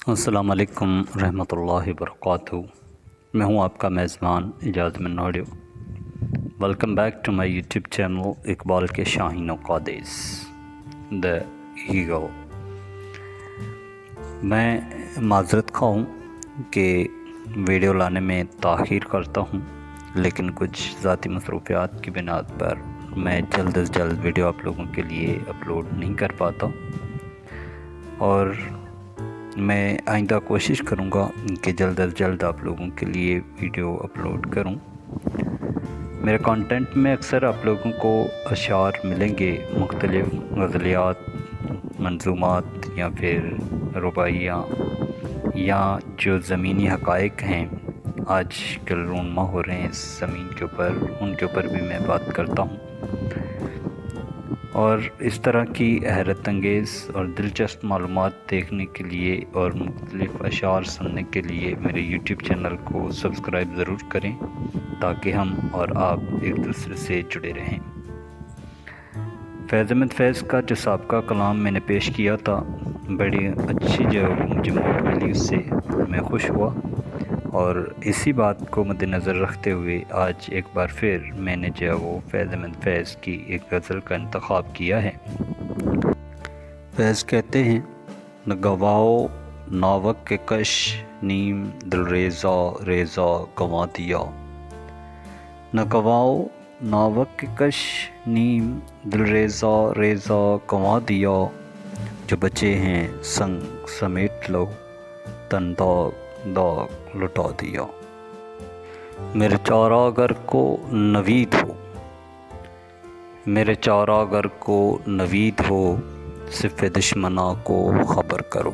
السلام علیکم رحمۃ اللہ وبرکاتہ۔ میں ہوں آپ کا میزبان Ejaz Manoriyo. Welcome back to my YouTube channel Iqbal کے شاہین و قادس دا ہیگو۔ میں معذرت خواہ ہوں کہ ویڈیو لانے میں تاخیر کرتا ہوں، لیکن کچھ ذاتی مصروفیات کی بنا پر میں جلد از جلد ویڈیو آپ لوگوں کے لیے اپلوڈ نہیں کر پاتا، اور میں آئندہ کوشش کروں گا کہ جلد از جلد آپ لوگوں کے لیے ویڈیو اپلوڈ کروں۔ میرے کانٹینٹ میں اکثر آپ لوگوں کو اشعار ملیں گے، مختلف غزلیات، منظومات یا پھر رباعیاں، یا جو زمینی حقائق ہیں آج کل رونما ہو رہے ہیں اس زمین کے اوپر، ان کے اوپر بھی میں بات کرتا ہوں۔ اور اس طرح کی حیرت انگیز اور دلچسپ معلومات دیکھنے کے لیے اور مختلف اشعار سننے کے لیے میرے یوٹیوب چینل کو سبسکرائب ضرور کریں، تاکہ ہم اور آپ ایک دوسرے سے جڑے رہیں۔ فیض احمد فیض کا جو سابقہ کلام میں نے پیش کیا تھا، بڑی اچھی جو مجھے موت ملی، اس سے میں خوش ہوا، اور اسی بات کو مد نظر رکھتے ہوئے آج ایک بار پھر میں نے جو وہ فیض احمد فیض کی ایک غزل کا انتخاب کیا ہے۔ فیض کہتے ہیں: نہ گواؤ ناوک کے کش، نیم دل ریزہ ریزہ گنوا دیا۔ نہ گواؤ ناوک کے کش، نیم دل ریزہ ریزہ گنوا دیا۔ جو بچے ہیں سنگ سمیٹ لو، تن داغ داغ لٹا دیا۔ میرے چاراگر کو نوید ہو، میرے چاراگر کو نوید ہو، صف دشمناں کو خبر کرو۔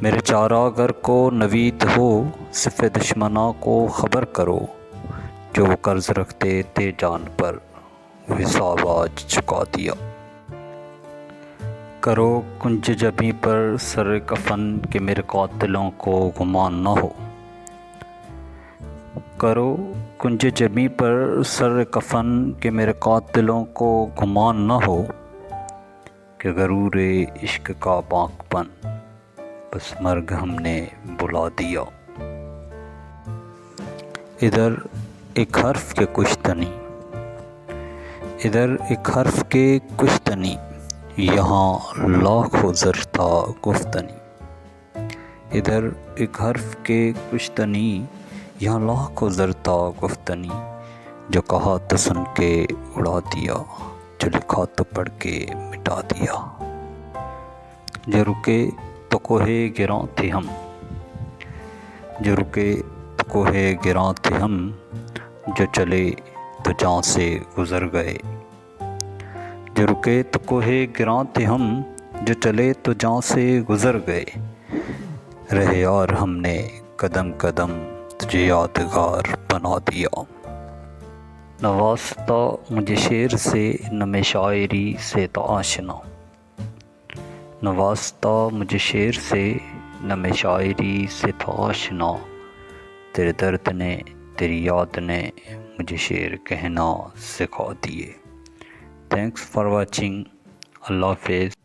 میرے چاراگر کو نوید ہو، صف دشمناں کو خبر کرو۔ جو وہ قرض رکھتے تھے جان پر، وہ حساب آج چکا دیا۔ کرو کنج جبیں پر سر کفن کہ میرے قاتلوں کو گمان نہ ہو۔ کرو کنج جبیں پر سر کفن کہ میرے قاتلوں کو گمان نہ ہو۔ کہ غرور عشق کا بانک پن، بس مرگ ہم نے بلا دیا۔ ادھر ایک حرف کے کچھ تنی، ادھر ایک حرف کے کچھ تنی، یہاں لاکھوں زر تھا گفتنی۔ ادھر ایک حرف کے کچھ تنی، یہاں لاکھوں زر تھا گفتنی۔ جو کہا تو سن کے اڑا دیا، جو لکھا تو پڑھ کے مٹا دیا۔ جو رکے تو کوہ گراں تھے ہم، جو رکے تو کوہ گراں تھے ہم، جو چلے تو جاں سے گزر گئے۔ جو رکے تو کوہ گراں تھے ہم، جو چلے تو جاں سے گزر گئے۔ رہے یار ہم نے قدم قدم، تجھے یادگار بنا دیا۔ نہ واسطہ مجھے شعر سے، نہ میں شاعری سے تھا آشنا۔ نہ واسطہ مجھے شعر سے، نہ میں شاعری سے تھا آشنا۔ تیرے درد نے، تیری یاد نے مجھے شعر کہنا سکھا دیے۔ Thanks for watching. اللہ حافظ۔